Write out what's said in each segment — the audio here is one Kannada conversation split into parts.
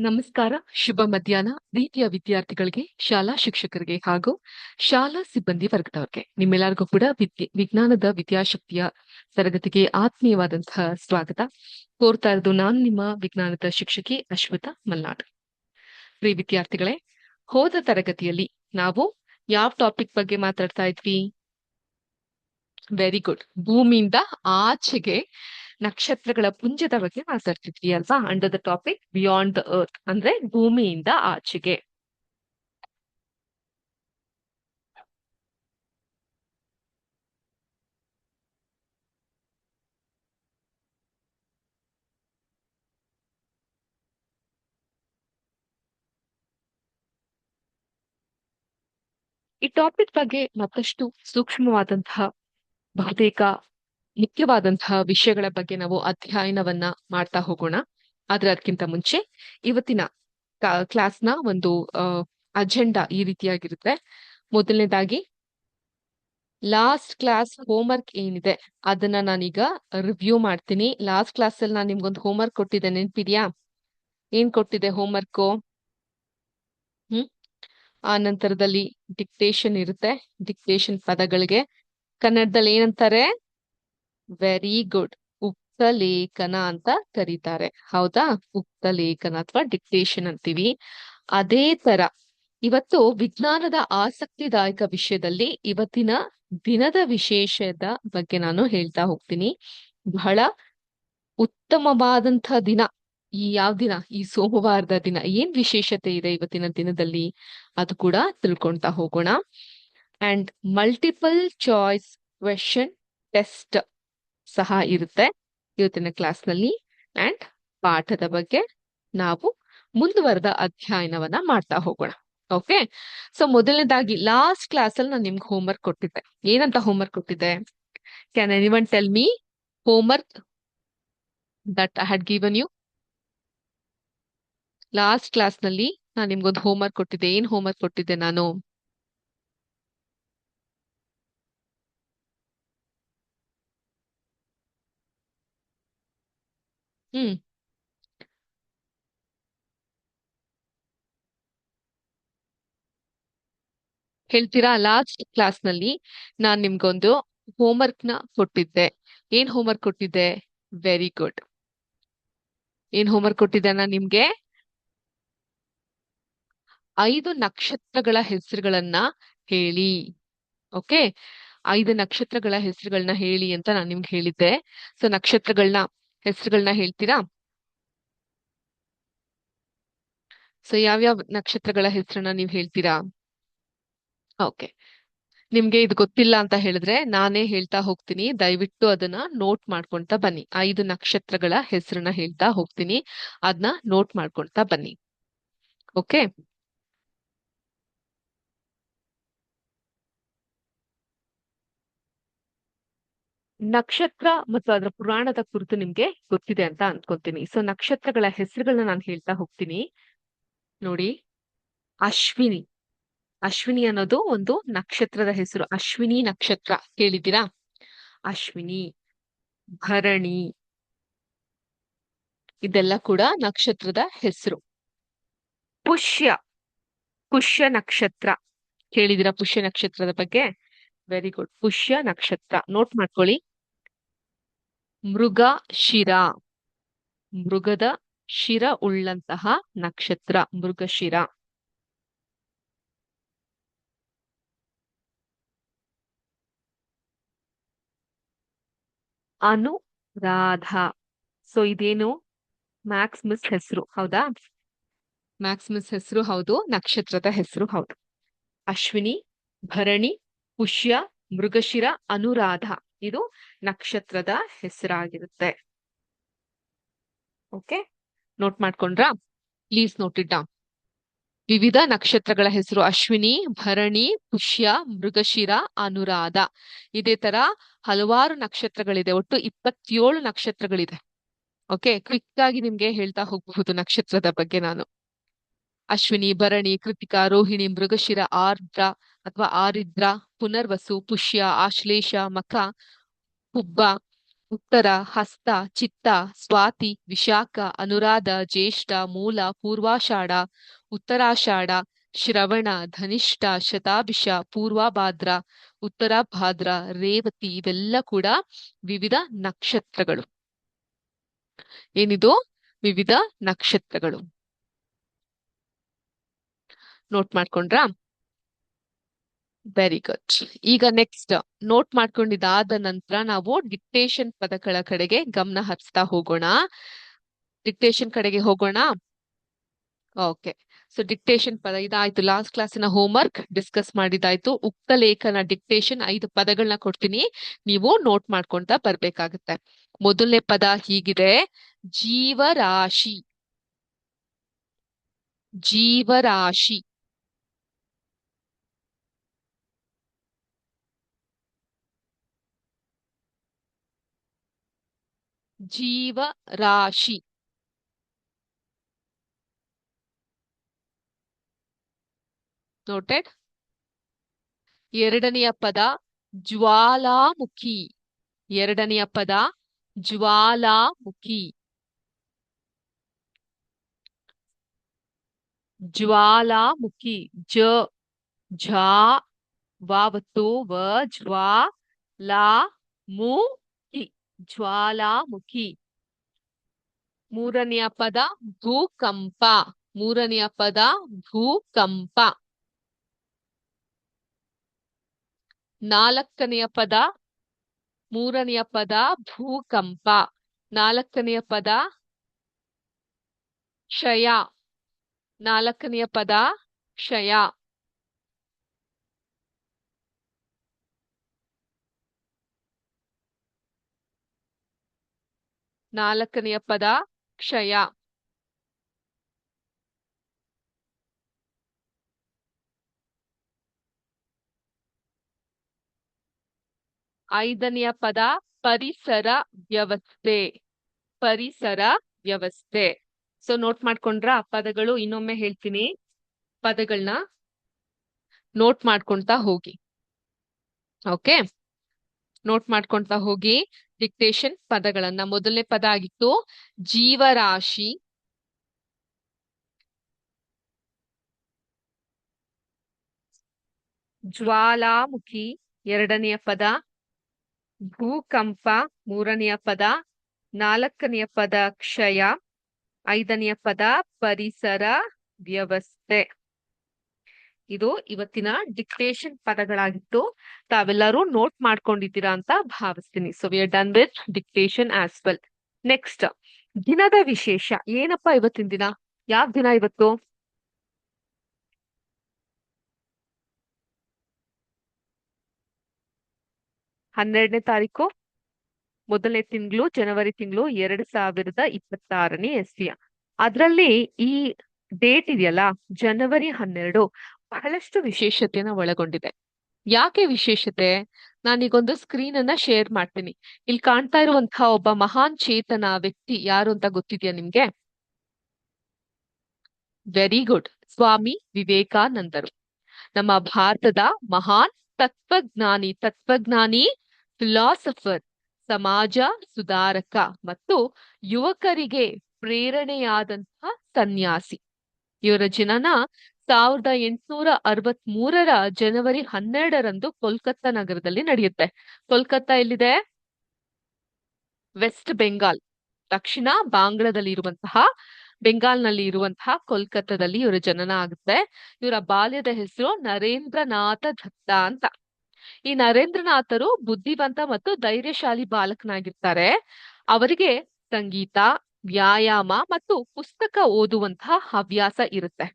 ನಮಸ್ಕಾರ, ಶುಭ ಮಧ್ಯಾಹ್ನ ಪ್ರೀತಿಯ ವಿದ್ಯಾರ್ಥಿಗಳಿಗೆ, ಶಾಲಾ ಶಿಕ್ಷಕರಿಗೆ ಹಾಗೂ ಶಾಲಾ ಸಿಬ್ಬಂದಿ ವರ್ಗದವರಿಗೆ ನಿಮ್ಮೆಲ್ಲರಿಗೂ ಕೂಡ ವಿಜ್ಞಾನದ ವಿದ್ಯಾಶಕ್ತಿಯ ತರಗತಿಗೆ ಆತ್ಮೀಯವಾದಂತಹ ಸ್ವಾಗತ ಕೋರ್ತಾ ಇರೋದು ನಾನು ನಿಮ್ಮ ವಿಜ್ಞಾನದ ಶಿಕ್ಷಕಿ ಅಶ್ವಿತಾ ಮಲ್ನಾಡ್. ಪ್ರಿಯ ವಿದ್ಯಾರ್ಥಿಗಳೇ, ಹೋದ ತರಗತಿಯಲ್ಲಿ ನಾವು ಯಾವ ಟಾಪಿಕ್ ಬಗ್ಗೆ ಮಾತಾಡ್ತಾ ಇದ್ವಿ? Very good. ಭೂಮಿಯಿಂದ ಆಚೆಗೆ ನಕ್ಷತ್ರಗಳ ಪುಂಜದ ಬಗ್ಗೆ ಮಾತಾಡ್ತಿದ್ವಿ ಅಲ್ವಾ? Under the topic beyond the earth, ಅಂದ್ರೆ ಭೂಮಿಯಿಂದ ಆಚೆಗೆ. ಈ ಟಾಪಿಕ್ ಬಗ್ಗೆ ಮತ್ತಷ್ಟು ಸೂಕ್ಷ್ಮವಾದಂತಹ ಬಹುತೇಕ ಮುಖ್ಯವಾದಂತಹ ವಿಷಯಗಳ ಬಗ್ಗೆ ನಾವು ಅಧ್ಯಯನವನ್ನ ಮಾಡ್ತಾ ಹೋಗೋಣ. ಆದ್ರೆ ಅದಕ್ಕಿಂತ ಮುಂಚೆ ಇವತ್ತಿನ ಕ್ಲಾಸ್ನ ಒಂದು ಅಜೆಂಡಾ ಈ ರೀತಿಯಾಗಿರುತ್ತೆ. ಮೊದಲನೇದಾಗಿ ಲಾಸ್ಟ್ ಕ್ಲಾಸ್ ಹೋಮ್ವರ್ಕ್ ಏನಿದೆ ಅದನ್ನ ನಾನೀಗ ರಿವ್ಯೂ ಮಾಡ್ತೀನಿ. ಲಾಸ್ಟ್ ಕ್ಲಾಸ್ ಅಲ್ಲಿ ನಾನು ನಿಮ್ಗೊಂದು ಹೋಮ್ವರ್ಕ್ ಕೊಟ್ಟಿದ್ದೆ, ನೆನ್ಪಿದ್ಯಾ? ಏನ್ ಕೊಟ್ಟಿದೆ ಹೋಮ್ವರ್ಕ್? ಆ ನಂತರದಲ್ಲಿ ಡಿಕ್ಟೇಷನ್ ಇರುತ್ತೆ. ಡಿಕ್ಟೇಷನ್ ಪದಗಳಿಗೆ ಕನ್ನಡದಲ್ಲಿ ಏನಂತಾರೆ? ವೆರಿ ಗುಡ್, ಉಕ್ತ ಲೇಖನ ಅಂತ ಕರೀತಾರೆ. ಹೌದಾ? ಉಕ್ತ ಲೇಖನ ಅಥವಾ ಡಿಕ್ಟೇಷನ್ ಅಂತೀವಿ. ಅದೇ ತರ ಇವತ್ತು ವಿಜ್ಞಾನದ ಆಸಕ್ತಿದಾಯಕ ವಿಷಯದಲ್ಲಿ ಇವತ್ತಿನ ದಿನದ ವಿಶೇಷದ ಬಗ್ಗೆ ನಾನು ಹೇಳ್ತಾ ಹೋಗ್ತೀನಿ. ಬಹಳ ಉತ್ತಮವಾದಂತಹ ದಿನ. ಈ ಯಾವ ದಿನ? ಈ ಸೋಮವಾರದ ದಿನ. ಏನ್ ವಿಶೇಷತೆ ಇದೆ ಇವತ್ತಿನ ದಿನದಲ್ಲಿ ಅದು ಕೂಡ ತಿಳ್ಕೊಂತಾ ಹೋಗೋಣ. And multiple choice question test ಸಹ ಇರುತ್ತೆ ಇವತ್ತಿನ ಕ್ಲಾಸ್ ನಲ್ಲಿ. ಅಂಡ್ ಪಾಠದ ಬಗ್ಗೆ ನಾವು ಮುಂದುವರೆದ ಅಧ್ಯಯನವನ್ನ ಮಾಡ್ತಾ ಹೋಗೋಣ. ಓಕೆ, ಸೊ ಮೊದಲನೇದಾಗಿ ಲಾಸ್ಟ್ ಕ್ಲಾಸ್ ಅಲ್ಲಿ ನಾನು ನಿಮ್ಗೆ ಹೋಮ್ವರ್ಕ್ ಕೊಟ್ಟಿದ್ದೆ. ಏನಂತ ಹೋಮ್ವರ್ಕ್ ಕೊಟ್ಟಿದ್ದೆ? Can anyone tell me homework that I had given you? Last class ನಲ್ಲಿ ನಾನು ನಿಮ್ಗೊಂದು ಹೋಮ್ವರ್ಕ್ ಕೊಟ್ಟಿದ್ದೆ. ಏನ್ ಹೋಮ್ವರ್ಕ್ ಕೊಟ್ಟಿದ್ದೆ ನಾನು? ಹ್ಮ್ ಹೇಳ್ತೀರಾ? ಲಾಸ್ಟ್ ಕ್ಲಾಸ್ ನಲ್ಲಿ ನಾನ್ ನಿಮ್ಗೊಂದು ಹೋಮ್ವರ್ಕ್ ನ ಕೊಟ್ಟಿದ್ದೆ. ಏನ್ ಹೋಮ್ವರ್ಕ್ ಕೊಟ್ಟಿದ್ದೆ? Very good. ಏನ್ ಹೋಮ್ವರ್ಕ್ ಕೊಟ್ಟಿದ್ದೆ ನಾನು ನಿಮ್ಗೆ? 5 ನಕ್ಷತ್ರಗಳ ಹೆಸರುಗಳನ್ನ ಹೇಳಿ. ಓಕೆ, 5 ನಕ್ಷತ್ರಗಳ ಹೆಸರುಗಳನ್ನ ಹೇಳಿ ಅಂತ ನಾನು ನಿಮ್ಗೆ ಹೇಳಿದ್ದೆ. ಸೊ ಹೆಸರುಗಳನ್ನ ಹೇಳ್ತೀರಾ? ಸೊ ಯಾವ್ಯಾವ ನಕ್ಷತ್ರಗಳ ಹೆಸರನ್ನ ನೀವು ಹೇಳ್ತೀರಾ? ಓಕೆ, ನಿಮ್ಗೆ ಇದು ಗೊತ್ತಿಲ್ಲ ಅಂತ ಹೇಳಿದ್ರೆ ನಾನೇ ಹೇಳ್ತಾ ಹೋಗ್ತೀನಿ. ದಯವಿಟ್ಟು ಅದನ್ನ ನೋಟ್ ಮಾಡ್ಕೊಂತ ಬನ್ನಿ. 5 ನಕ್ಷತ್ರಗಳ ಹೆಸರನ್ನ ಹೇಳ್ತಾ ಹೋಗ್ತೀನಿ, ಅದನ್ನ ನೋಟ್ ಮಾಡ್ಕೊಂತ ಬನ್ನಿ. ಓಕೆ, ನಕ್ಷತ್ರ ಮತ್ತು ಅದರ ಪುರಾಣದ ಕುರಿತು ನಿಮ್ಗೆ ಗೊತ್ತಿದೆ ಅಂತ ಅನ್ಕೊಂತೀನಿ. ಸೊ ನಕ್ಷತ್ರಗಳ ಹೆಸರುಗಳನ್ನ ನಾನು ಹೇಳ್ತಾ ಹೋಗ್ತೀನಿ. ನೋಡಿ, ಅಶ್ವಿನಿ. ಅಶ್ವಿನಿ ಅನ್ನೋದು ಒಂದು ನಕ್ಷತ್ರದ ಹೆಸರು. ಅಶ್ವಿನಿ ನಕ್ಷತ್ರ ಕೇಳಿದ್ದೀರಾ? ಅಶ್ವಿನಿ, ಭರಣಿ, ಇದೆಲ್ಲ ಕೂಡ ನಕ್ಷತ್ರದ ಹೆಸರು. ಪುಷ್ಯ, ಪುಷ್ಯ ನಕ್ಷತ್ರ ಕೇಳಿದಿರಾ? ಪುಷ್ಯ ನಕ್ಷತ್ರದ ಬಗ್ಗೆ? Very good. ಪುಷ್ಯ ನಕ್ಷತ್ರ ನೋಟ್ ಮಾಡ್ಕೊಳ್ಳಿ. ಮೃಗ ಶಿರ, ಮೃಗದ ಶಿರ ಉಳ್ಳಂತಹ ನಕ್ಷತ್ರ ಮೃಗಶಿರ. ಅನುರಾಧ. ಸೊ ಇದೇನು? ಮ್ಯಾಕ್ಸ್ಮಿಸ್ ಹೆಸರು, ಹೌದಾ? ಮ್ಯಾಕ್ಸ್ಮಿಸ್ ಹೆಸರು ಹೌದು, ನಕ್ಷತ್ರದ ಹೆಸರು ಹೌದು. ಅಶ್ವಿನಿ, ಭರಣಿ, ಪುಷ್ಯ, ಮೃಗಶಿರ, ಅನುರಾಧ ಇದು ನಕ್ಷತ್ರದ ಹೆಸರಾಗಿರುತ್ತೆ. ಓಕೆ, ನೋಟ್ ಮಾಡ್ಕೊಂಡ್ರಾ? Please note it down. ವಿವಿಧ ನಕ್ಷತ್ರಗಳ ಹೆಸರು ಅಶ್ವಿನಿ, ಭರಣಿ, ಪುಷ್ಯ, ಮೃಗಶಿರ, ಅನುರಾಧ. ಇದೇ ತರ ಹಲವಾರು ನಕ್ಷತ್ರಗಳಿದೆ. ಒಟ್ಟು 27 ನಕ್ಷತ್ರಗಳಿದೆ. ಓಕೆ, ಕ್ವಿಕ್ ಆಗಿ ನಿಮ್ಗೆ ಹೇಳ್ತಾ ಹೋಗಬಹುದು ನಕ್ಷತ್ರದ ಬಗ್ಗೆ ನಾನು. ಅಶ್ವಿನಿ, ಭರಣಿ, ಕೃತಿಕಾ, ರೋಹಿಣಿ, ಮೃಗಶಿರ, ಆರ್ದ್ರ ಅಥವಾ ಆರಿದ್ರ, ಪುನರ್ವಸು, ಪುಷ್ಯ, ಆಶ್ಲೇಷ, ಮಖ, ಹುಬ್ಬ, ಉತ್ತರ ಹಸ್ತ, ಚಿತ್ತ, ಸ್ವಾತಿ, ವಿಶಾಖ, ಅನುರಾಧ, ಜ್ಯೇಷ್ಠ, ಮೂಲ, ಪೂರ್ವಾಷಾಢ, ಉತ್ತರಾಷಾಢ, ಶ್ರವಣ, ಧನಿಷ್ಠ, ಶತಾಭಿಷ, ಪೂರ್ವಭಾದ್ರ, ಉತ್ತರ ಭಾದ್ರ, ರೇವತಿ ಇವೆಲ್ಲ ಕೂಡ ವಿವಿಧ ನಕ್ಷತ್ರಗಳು. ಏನಿದು? ವಿವಿಧ ನಕ್ಷತ್ರಗಳು. ನೋಟ್ ಮಾಡ್ಕೊಂಡ್ರಾ? Very good. ಈಗ ನೆಕ್ಸ್ಟ್ ನೋಟ್ ಮಾಡ್ಕೊಂಡಿದ್ದಾದ ನಂತರ ನಾವು ಡಿಕ್ಟೇಷನ್ ಪದಗಳ ಕಡೆಗೆ ಗಮನ ಹರಿಸ್ತಾ ಹೋಗೋಣ. ಡಿಕ್ಟೇಷನ್ ಕಡೆಗೆ ಹೋಗೋಣ. ಓಕೆ, ಸೊ ಡಿಕ್ಟೇಷನ್ ಪದ ಇದಾಯ್ತು. ಲಾಸ್ಟ್ ಕ್ಲಾಸಿನ ಹೋಮ್ವರ್ಕ್ ಡಿಸ್ಕಸ್ ಮಾಡಿದಾಯ್ತು. ಉಕ್ತ ಲೇಖನ ಡಿಕ್ಟೇಷನ್ 5 ಪದಗಳನ್ನ ಕೊಡ್ತೀನಿ, ನೀವು ನೋಟ್ ಮಾಡ್ಕೊಂತ ಬರ್ಬೇಕಾಗತ್ತೆ. ಮೊದಲನೇ ಪದ ಹೀಗಿದೆ: ಜೀವರಾಶಿ. ಜೀವರಾಶಿ. ಜೀವರಾಶಿ. ನೋಟೆಡ್. ಎರಡನೆಯ ಪದ ಜ್ವಾಲಾಮುಖಿ. ಎರಡನೆಯ ಪದ ಜ್ವಾಲಾಮುಖಿ. ಜ್ವಾಲಾಮುಖಿ. ಜ ಝಾ ವಾವತ್ತು ವ ಜ್ವಾ ಲಾ ಮು ಖಿ. ಜ್ವಾಲಾಮುಖಿ. ಮೂರನೆಯ ಪದ ಭೂಕಂಪ. ಮೂರನೆಯ ಪದ ಭೂಕಂಪ. ನಾಲ್ಕನೆಯ ಪದ, ಮೂರನೆಯ ಪದ ಭೂಕಂಪ. ನಾಲ್ಕನೆಯ ಪದ ಕ್ಷಯ. ನಾಲ್ಕನೆಯ ಪದ ಕ್ಷಯ. ನಾಲ್ಕನೆಯ ಪದ ಕ್ಷಯ. ಐದನೆಯ ಪದ ಪರಿಸರ ವ್ಯವಸ್ಥೆ. ಪರಿಸರ ವ್ಯವಸ್ಥೆ. ಸೊ ನೋಟ್ ಮಾಡ್ಕೊಂಡ್ರ ಪದಗಳು? ಇನ್ನೊಮ್ಮೆ ಹೇಳ್ತೀನಿ, ಪದಗಳನ್ನ ನೋಟ್ ಮಾಡ್ಕೊಂತ ಹೋಗಿ. ಓಕೆ, ನೋಟ್ ಮಾಡ್ಕೊಂತ ಹೋಗಿ ಡಿಕ್ಟೇಷನ್ ಪದಗಳನ್ನ. ಮೊದಲನೇ ಪದ ಆಗಿತ್ತು ಜೀವರಾಶಿ. ಜ್ವಾಲಾಮುಖಿ. ಎರಡನೆಯ ಪದ ಭೂಕಂಪ. ಮೂರನೆಯ ಪದ. ನಾಲ್ಕನೆಯ ಪದ ಕ್ಷಯ. ಐದನೆಯ ಪದ ಪರಿಸರ ವ್ಯವಸ್ಥೆ. ಇದು ಇವತ್ತಿನ ಡಿಕ್ಟೇಷನ್ ಪದಗಳಾಗಿತ್ತು. ತಾವೆಲ್ಲರೂ ನೋಟ್ ಮಾಡ್ಕೊಂಡಿದ್ದೀರಾ ಅಂತ ಭಾವಿಸ್ತೀನಿ. So we are done with dictation as well. Next, ದಿನದ ವಿಶೇಷ. ಏನಪ್ಪಾ ಇವತ್ತಿನ ದಿನ? ಯಾವ ದಿನ ಇವತ್ತು? ಹನ್ನೆರಡನೇ ತಾರೀಕು ಮೊದಲನೇ ತಿಂಗಳು, ಜನವರಿ ತಿಂಗಳು, 2026ನೇ ಇಸ್ವಿಯ. ಅದ್ರಲ್ಲಿ ಈ ಡೇಟ್ ಇದೆಯಲ್ಲ, ಜನವರಿ 12, ಬಹಳಷ್ಟು ವಿಶೇಷತೆನ ಒಳಗೊಂಡಿದೆ. ಯಾಕೆ ವಿಶೇಷತೆ? ನಾನೀಗೊಂದು ಸ್ಕ್ರೀನ್ ಅನ್ನ ಶೇರ್ ಮಾಡ್ತೀನಿ. ಇಲ್ಲಿ ಕಾಣ್ತಾ ಇರುವಂತಹ ಒಬ್ಬ ಮಹಾನ್ ಚೇತನ ವ್ಯಕ್ತಿ ಯಾರು ಅಂತ ಗೊತ್ತಿದ್ಯಾ ನಿಮ್ಗೆ? ವೆರಿ ಗುಡ್, ಸ್ವಾಮಿ ವಿವೇಕಾನಂದರು. ನಮ್ಮ ಭಾರತದ ಮಹಾನ್ ತತ್ವಜ್ಞಾನಿ. ತತ್ವಜ್ಞಾನಿ, ಫಿಲಾಸಫರ್, ಸಮಾಜ ಸುಧಾರಕ ಮತ್ತು ಯುವಕರಿಗೆ ಪ್ರೇರಣೆಯಾದಂತಹ ಸನ್ಯಾಸಿ. ಇವರ ಜನನ 1863ರ ಜನವರಿ 12ರಂದು ಕೋಲ್ಕತ್ತಾ ನಗರದಲ್ಲಿ ನಡೆಯುತ್ತೆ. ಕೋಲ್ಕತ್ತಾ ಎಲ್ಲಿದೆ? ವೆಸ್ಟ್ ಬೆಂಗಾಲ್, ದಕ್ಷಿಣ ಬಾಂಗ್ಲಾದಲ್ಲಿ ಇರುವಂತಹ, ಬೆಂಗಾಲ್ನಲ್ಲಿ ಇರುವಂತಹ ಕೋಲ್ಕತ್ತಾದಲ್ಲಿ ಇವರ ಜನನ ಆಗುತ್ತೆ. ಇವರ ಬಾಲ್ಯದ ಹೆಸರು ನರೇಂದ್ರನಾಥ ದತ್ತ ಅಂತ. ಈ ನರೇಂದ್ರನಾಥರು ಬುದ್ಧಿವಂತ ಮತ್ತು ಧೈರ್ಯಶಾಲಿ ಬಾಲಕನಾಗಿರ್ತಾರೆ. ಅವರಿಗೆ ಸಂಗೀತ, ವ್ಯಾಯಾಮ ಮತ್ತು ಪುಸ್ತಕ ಓದುವಂತಹ ಹವ್ಯಾಸ ಇರುತ್ತೆ.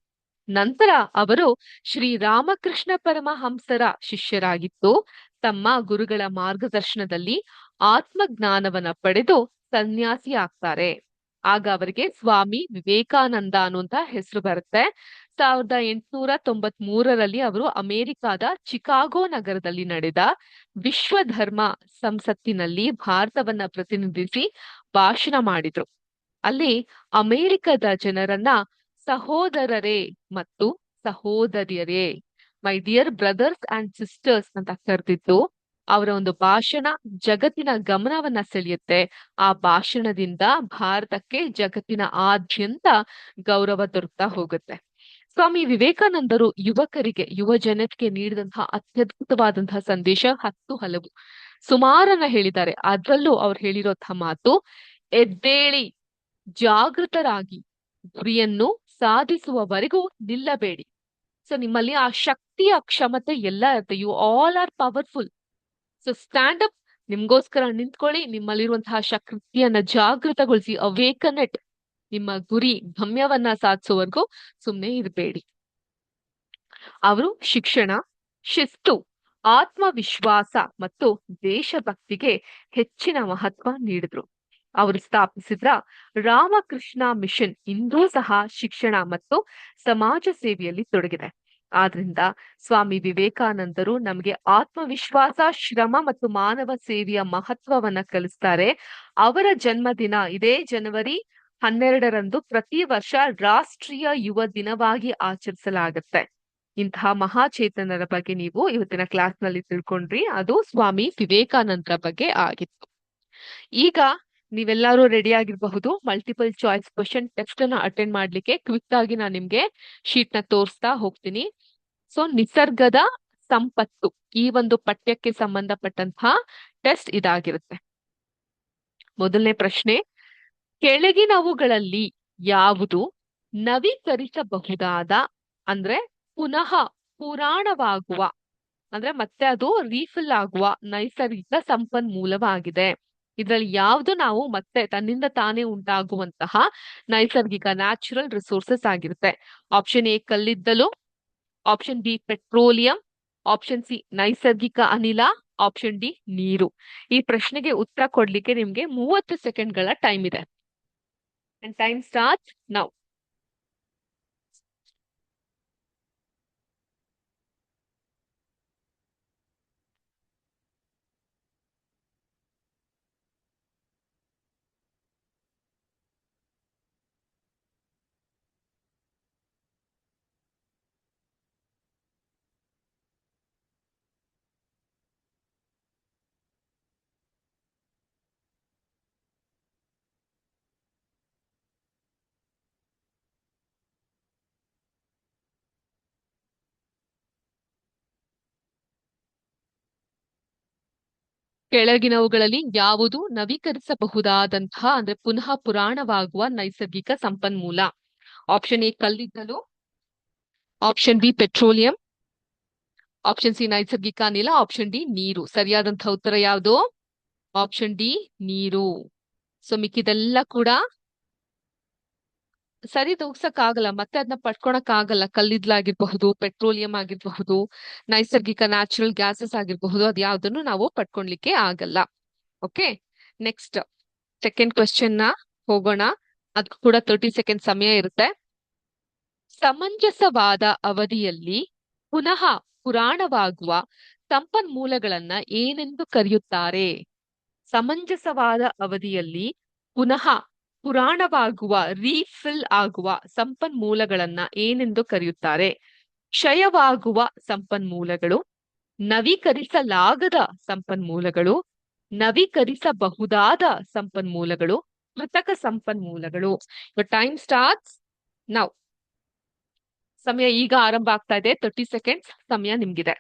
ನಂತರ ಅವರು ಶ್ರೀ ರಾಮಕೃಷ್ಣ ಪರಮಹಂಸರ ಶಿಷ್ಯರಾಗಿದ್ದು, ತಮ್ಮ ಗುರುಗಳ ಮಾರ್ಗದರ್ಶನದಲ್ಲಿ ಆತ್ಮಜ್ಞಾನವನ್ನ ಪಡೆದು ಸನ್ಯಾಸಿ ಆಗ್ತಾರೆ. ಆಗ ಅವರಿಗೆ ಸ್ವಾಮಿ ವಿವೇಕಾನಂದ ಅನ್ನುವಂತ ಹೆಸರು ಬರುತ್ತೆ. 1893ರಲ್ಲಿ ಅವರು ಅಮೆರಿಕಾದ ಚಿಕಾಗೋ ನಗರದಲ್ಲಿ ನಡೆದ ವಿಶ್ವ ಧರ್ಮ ಸಂಸತ್ತಿನಲ್ಲಿ ಭಾರತವನ್ನ ಪ್ರತಿನಿಧಿಸಿ ಭಾಷಣ ಮಾಡಿದ್ರು. ಅಲ್ಲಿ ಅಮೆರಿಕದ ಜನರನ್ನ ಸಹೋದರರೇ ಮತ್ತು ಸಹೋದರಿಯರೇ, my dear brothers and sisters ಅಂತ ಕರೆದಿದ್ದು. ಅವರ ಒಂದು ಭಾಷಣ ಜಗತ್ತಿನ ಗಮನವನ್ನ ಸೆಳೆಯುತ್ತೆ. ಆ ಭಾಷಣದಿಂದ ಭಾರತಕ್ಕೆ ಜಗತ್ತಿನ ಆದ್ಯಂತ ಗೌರವ ದೊರಕ್ತಾ ಹೋಗುತ್ತೆ. ಸ್ವಾಮಿ ವಿವೇಕಾನಂದರು ಯುವಕರಿಗೆ ಯುವ ಜನತೆಗೆ ನೀಡಿದಂತಹ ಅತ್ಯದ್ಭುತವಾದಂತಹ ಸಂದೇಶ 10 ಹಲವು ಸುಮಾರನ್ನ ಹೇಳಿದ್ದಾರೆ. ಅದ್ರಲ್ಲೂ ಅವ್ರು ಹೇಳಿರೋಂತಹ ಮಾತು, ಎದ್ದೇಳಿ, ಜಾಗೃತರಾಗಿ, ಗುರಿಯನ್ನು ಸಾಧಿಸುವವರೆಗೂ ನಿಲ್ಲಬೇಡಿ. ಸೊ ನಿಮ್ಮಲ್ಲಿ ಆ ಶಕ್ತಿಯ ಕ್ಷಮತೆ ಎಲ್ಲ ಇರುತ್ತೆ. You all are powerful. So stand up, ನಿಮ್ಗೋಸ್ಕರ ನಿಂತ್ಕೊಳ್ಳಿ, ನಿಮ್ಮಲ್ಲಿರುವಂತಹ ಶಕ್ತಿಯನ್ನ ಜಾಗೃತಗೊಳಿಸಿ, ಅವೇಕನ್ ಇಟ್. ನಿಮ್ಮ ಗುರಿ ಗಮ್ಯವನ್ನ ಸಾಧಿಸುವವರೆಗೂ ಸುಮ್ನೆ ಇರಬೇಡಿ. ಅವರು ಶಿಕ್ಷಣ, ಶಿಸ್ತು, ಆತ್ಮವಿಶ್ವಾಸ ಮತ್ತು ದೇಶಭಕ್ತಿಗೆ ಹೆಚ್ಚಿನ ಮಹತ್ವ ನೀಡಿದ್ರು. ಅವರು ಸ್ಥಾಪಿಸಿದ ರಾಮಕೃಷ್ಣ ಮಿಷನ್ ಇಂದೂ ಸಹ ಶಿಕ್ಷಣ ಮತ್ತು ಸಮಾಜ ಸೇವೆಯಲ್ಲಿ ತೊಡಗಿದೆ. ಆದ್ರಿಂದ ಸ್ವಾಮಿ ವಿವೇಕಾನಂದರು ನಮಗೆ ಆತ್ಮವಿಶ್ವಾಸ, ಶ್ರಮ ಮತ್ತು ಮಾನವ ಸೇವೆಯ ಮಹತ್ವವನ್ನ ಕಲಿಸ್ತಾರೆ. ಅವರ ಜನ್ಮದಿನ ಇದೇ ಜನವರಿ 12ರಂದು ಪ್ರತಿ ವರ್ಷ ರಾಷ್ಟ್ರೀಯ ಯುವ ದಿನವಾಗಿ ಆಚರಿಸಲಾಗುತ್ತೆ. ಇಂತಹ ಮಹಾಚೇತನರ ಬಗ್ಗೆ ನೀವು ಇವತ್ತಿನ ಕ್ಲಾಸ್ ನಲ್ಲಿ ತಿಳ್ಕೊಂಡ್ರಿ. ಅದು ಸ್ವಾಮಿ ವಿವೇಕಾನಂದರ ಬಗ್ಗೆ ಆಗಿತ್ತು. ಈಗ ನೀವೆಲ್ಲರೂ ರೆಡಿ ಆಗಿರಬಹುದು. ಮಲ್ಟಿಪಲ್ ಚಾಯ್ಸ್ ಕ್ವಶನ್ ಟೆಸ್ಟ್ ಅನ್ನ ಅಟೆಂಡ್ ಮಾಡ್ಲಿಕ್ಕೆ ಕ್ವಿಕ್ ಆಗಿ ನಾನು ನಿಮ್ಗೆ ಶೀಟ್ ನ ತೋರಿಸ್ತಾ ಹೋಗ್ತೀನಿ. ಸೊ ನಿಸರ್ಗದ ಸಂಪತ್ತು, ಈ ಒಂದು ಪಠ್ಯಕ್ಕೆ ಸಂಬಂಧಪಟ್ಟಂತಹ ಟೆಸ್ಟ್ ಇದಾಗಿರುತ್ತೆ. ಮೊದಲನೇ ಪ್ರಶ್ನೆ, ಕೆಳಗಿನವುಗಳಲ್ಲಿ ಯಾವುದು ನವೀಕರಿಸಬಹುದಾದ ಅಂದ್ರೆ ಪುನಃ ಪುರಾಣವಾಗುವ ಅಂದ್ರೆ ಮತ್ತೆ ಅದು ರೀಫಿಲ್ ಆಗುವ ನೈಸರ್ಗಿಕ ಸಂಪನ್ಮೂಲವಾಗಿದೆ? ಇದರಲ್ಲಿ ಯಾವುದು ನಾವು ಮತ್ತೆ ತನ್ನಿಂದ ತಾನೇ ಉಂಟಾಗುವಂತಹ ನೈಸರ್ಗಿಕ ನ್ಯಾಚುರಲ್ ರಿಸೋರ್ಸಸ್ ಆಗಿರುತ್ತೆ? ಆಪ್ಷನ್ ಎ ಕಲ್ಲಿದ್ದಲು, option B petroleum, option C ನೈಸರ್ಗಿಕ ಅನಿಲ, ಆಪ್ಷನ್ ಡಿ ನೀರು. ಈ ಪ್ರಶ್ನೆಗೆ ಉತ್ತರ ಕೊಡ್ಲಿಕ್ಕೆ ನಿಮ್ಗೆ 30 ಸೆಕೆಂಡ್ಗಳ ಟೈಮ್ ಇದೆ. And time start now. ಕೆಳಗಿನವುಗಳಲ್ಲಿ ಯಾವುದು ನವೀಕರಿಸಬಹುದಾದಂತಹ ಅಂದ್ರೆ ಪುನಃ ಪುರಾಣವಾಗುವ ನೈಸರ್ಗಿಕ ಸಂಪನ್ಮೂಲ? ಆಪ್ಷನ್ ಎ ಕಲ್ಲಿದ್ದಲು, option B petroleum, option C ನೈಸರ್ಗಿಕ ಅನಿಲ, ಆಪ್ಷನ್ ಡಿ ನೀರು. ಸರಿಯಾದಂತಹ ಉತ್ತರ ಯಾವುದು? ಆಪ್ಷನ್ ಡಿ ನೀರು. ಸೊ ಮಿಕ್ಕಿದೆಲ್ಲ ಕೂಡ ಸರಿ ತೂಗ್ಸಕ್ ಆಗಲ್ಲ, ಮತ್ತೆ ಅದನ್ನ ಪಡ್ಕೊಳಕ್ ಆಗಲ್ಲ. ಕಲ್ಲಿದ್ಲಾಗಿರ್ಬಹುದು, ಪೆಟ್ರೋಲಿಯಂ ಆಗಿರಬಹುದು, ನೈಸರ್ಗಿಕ ನ್ಯಾಚುರಲ್ ಗ್ಯಾಸಸ್ ಆಗಿರಬಹುದು, ಅದ್ ಯಾವ್ದನ್ನು ನಾವು ಪಡ್ಕೊಳ್ಲಿಕ್ಕೆ ಆಗಲ್ಲ. ಓಕೆ, ನೆಕ್ಸ್ಟ್ ಸೆಕೆಂಡ್ ಕ್ವೆಶ್ಚನ್ ನ ಹೋಗೋಣ. ಅದಕ್ಕೂ ಕೂಡ 30 ಸೆಕೆಂಡ್ ಸಮಯ ಇರುತ್ತೆ. ಸಮಂಜಸವಾದ ಅವಧಿಯಲ್ಲಿ ಪುನಃ ಪುರಾಣವಾಗುವ ಸಂಪನ್ಮೂಲಗಳನ್ನ ಏನೆಂದು ಕರೆಯುತ್ತಾರೆ? ಸಮಂಜಸವಾದ ಅವಧಿಯಲ್ಲಿ ಪುನಃ ಪುರಾಣವಾಗುವ ರೀಫಿಲ್ ಆಗುವ ಸಂಪನ್ಮೂಲಗಳನ್ನ ಏನೆಂದು ಕರೆಯುತ್ತಾರೆ? ಕ್ಷಯವಾಗುವ ಸಂಪನ್ಮೂಲಗಳು, ನವೀಕರಿಸಲಾಗದ ಸಂಪನ್ಮೂಲಗಳು, ನವೀಕರಿಸಬಹುದಾದ ಸಂಪನ್ಮೂಲಗಳು, ಕೃತಕ ಸಂಪನ್ಮೂಲಗಳು. Time starts now. ಸಮಯ ಈಗ ಆರಂಭ ಆಗ್ತಾ ಇದೆ. 30 ಸೆಕೆಂಡ್ಸ್ ಸಮಯ ನಿಮ್ಗಿದೆ.